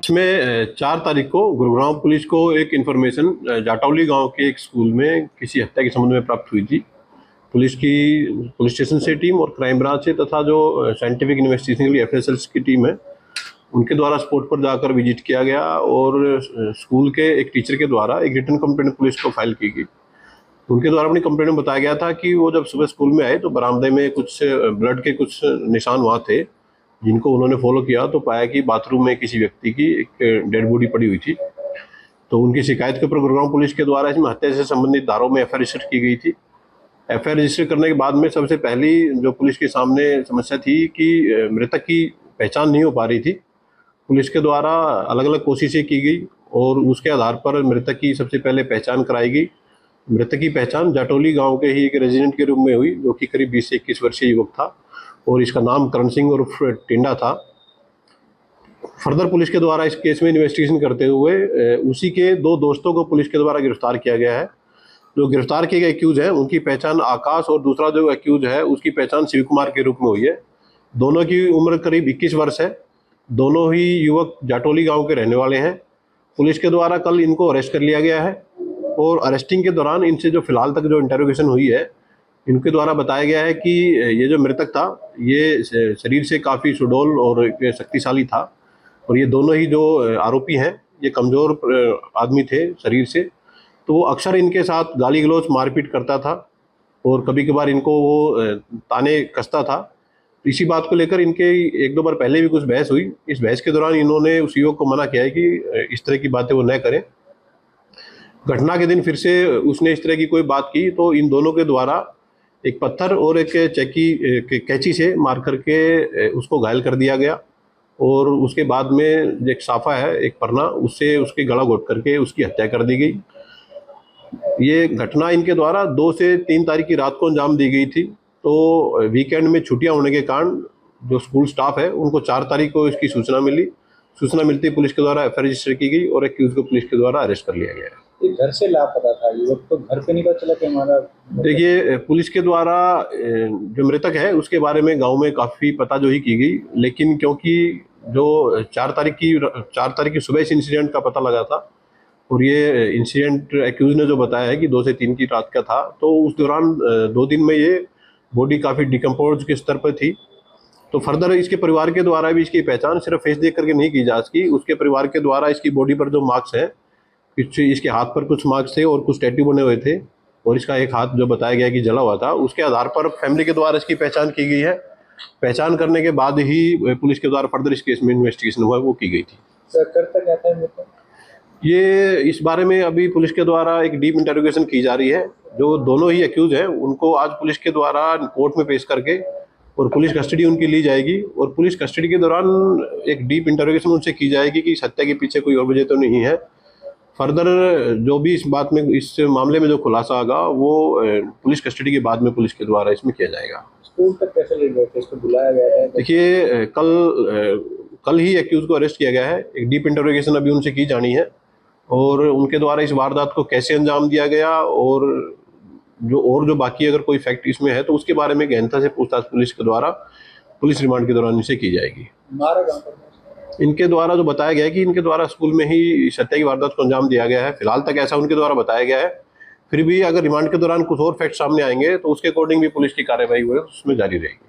इसमें 4 तारीख को गुरुग्राम पुलिस को एक इन्फॉर्मेशन जाटौली गांव के एक स्कूल में किसी हत्या के संबंध में प्राप्त हुई थी। पुलिस स्टेशन से टीम और क्राइम ब्रांच से तथा जो साइंटिफिक इन्वेस्टिगेशन के लिए एफएसएल की टीम है, उनके द्वारा स्पॉट पर जाकर विजिट किया गया और स्कूल के एक टीचर के द्वारा एक रिटन कंप्लेंट पुलिस को फाइल की गई। उनके द्वारा अपनी कंप्लेंट में बताया गया था कि वो जब सुबह स्कूल में आए तो बरामदे में कुछ ब्लड के कुछ निशान वहाँ थे, जिनको उन्होंने फॉलो किया तो पाया कि बाथरूम में किसी व्यक्ति की एक डेड बॉडी पड़ी हुई थी। तो उनकी शिकायत के ऊपर गुरुग्राम पुलिस के द्वारा इसमें हत्या से संबंधित धाराओं में एफआईआर रजिस्टर की गई थी। एफआईआर रजिस्टर करने के बाद में सबसे पहली जो पुलिस के सामने समस्या थी कि मृतक की पहचान नहीं हो पा रही थी। पुलिस के द्वारा अलग अलग कोशिशें की गई और उसके आधार पर मृतक की सबसे पहले पहचान कराई गई। मृतक की पहचान जाटौली गांव के ही एक रेजिडेंट के रूप में हुई, जो कि करीब 20 से 21 वर्षीय युवक था और इसका नाम करण सिंह उर्फ टिंडा था। फर्दर पुलिस के द्वारा इस केस में इन्वेस्टिगेशन करते हुए उसी के 2 दोस्तों को पुलिस के द्वारा गिरफ्तार किया गया है। जो गिरफ्तार किए गए एक्यूज हैं उनकी पहचान आकाश और दूसरा जो एक्यूज है उसकी पहचान शिव कुमार के रूप में हुई है। दोनों की उम्र करीब 21 वर्ष है। दोनों ही युवक जाटौली गाँव के रहने वाले हैं। पुलिस के द्वारा कल इनको अरेस्ट कर लिया गया है और अरेस्टिंग के दौरान इनसे जो फिलहाल तक जो इंटरोगेशन हुई है, इनके द्वारा बताया गया है कि ये जो मृतक था ये शरीर से काफ़ी सुडौल और शक्तिशाली था और ये दोनों ही जो आरोपी हैं ये कमज़ोर आदमी थे शरीर से। तो वो अक्सर इनके साथ गाली गलौज मारपीट करता था और कभी कभार इनको वो ताने कसता था। इसी बात को लेकर इनके 1-2 बार पहले भी कुछ बहस हुई। इस बहस के दौरान इन्होंने उस युवक को मना किया है कि इस तरह की बातें वो न करें। घटना के दिन फिर से उसने इस तरह की कोई बात की तो इन दोनों के द्वारा एक पत्थर और एक कैंची से मार करके उसको घायल कर दिया गया और उसके बाद में एक साफा है, एक परना, उससे उसके गला घोट करके उसकी हत्या कर दी गई। ये घटना इनके द्वारा 2 से 3 तारीख की रात को अंजाम दी गई थी। तो वीकेंड में छुट्टियां होने के कारण जो स्कूल स्टाफ है उनको 4 तारीख को इसकी सूचना मिली। सूचना मिलती पुलिस के द्वारा एफआईआर रजिस्टर की गई और एक्यूज को पुलिस के द्वारा अरेस्ट कर लिया गया है। घर से लापता था युवक, तो घर पे नहीं पता चला कि हमारा। देखिए, पुलिस के द्वारा जो मृतक है उसके बारे में गांव में काफ़ी पता जो ही की गई, लेकिन क्योंकि जो 4 तारीख की सुबह इस इंसिडेंट का पता लगा था और ये इंसिडेंट एक्यूज ने जो बताया है कि 2 से 3 की रात का था, तो उस दौरान 2 दिन में ये बॉडी काफ़ी डिकम्पोज के स्तर पर थी। तो फर्दर इसके परिवार के द्वारा भी इसकी पहचान सिर्फ फेस देख करके नहीं की जा सकी। उसके परिवार के द्वारा इसकी बॉडी पर जो मार्क्स हैं, इसके हाथ पर कुछ मार्क्स थे और कुछ टैटू बने हुए थे और इसका एक हाथ जो बताया गया कि जला हुआ था, उसके आधार पर फैमिली के द्वारा इसकी पहचान की गई है। पहचान करने के बाद ही पुलिस के द्वारा फर्दर इस केस में इन्वेस्टिगेशन हुआ वो की गई थी। करता क्या था ये इस बारे में अभी पुलिस के द्वारा एक डीप इंटरोगेशन की जा रही है। जो दोनों ही एक्यूज हैं उनको आज पुलिस के द्वारा कोर्ट में पेश करके और पुलिस कस्टडी उनकी ली जाएगी और पुलिस कस्टडी के दौरान एक डीप इंटरोगेशन उनसे की जाएगी कि इस हत्या के पीछे कोई और वजह तो नहीं है। फर्दर जो भी इस मामले में जो खुलासा होगा वो पुलिस कस्टडी के बाद में पुलिस के द्वारा इसमें किया जाएगा। स्कूल तक कैसे ले गए थे, इसको बुलाया गया है? देखिए, कल ही एक्यूज को अरेस्ट किया गया है। एक डीप इंटरोगेशन अभी उनसे की जानी है और उनके द्वारा इस वारदात को कैसे अंजाम दिया गया और जो बाकी अगर कोई फैक्ट इसमें है तो उसके बारे में गहनता से पूछताछ पुलिस के द्वारा पुलिस रिमांड के दौरान इनसे की जाएगी। इनके द्वारा जो बताया गया है कि इनके द्वारा स्कूल में ही इस हत्या की वारदात को अंजाम दिया गया है। फिलहाल तक ऐसा उनके द्वारा बताया गया है। फिर भी अगर रिमांड के दौरान कुछ और फैक्ट सामने आएंगे तो उसके अकॉर्डिंग भी पुलिस की कार्रवाई उसमें जारी रहेगी।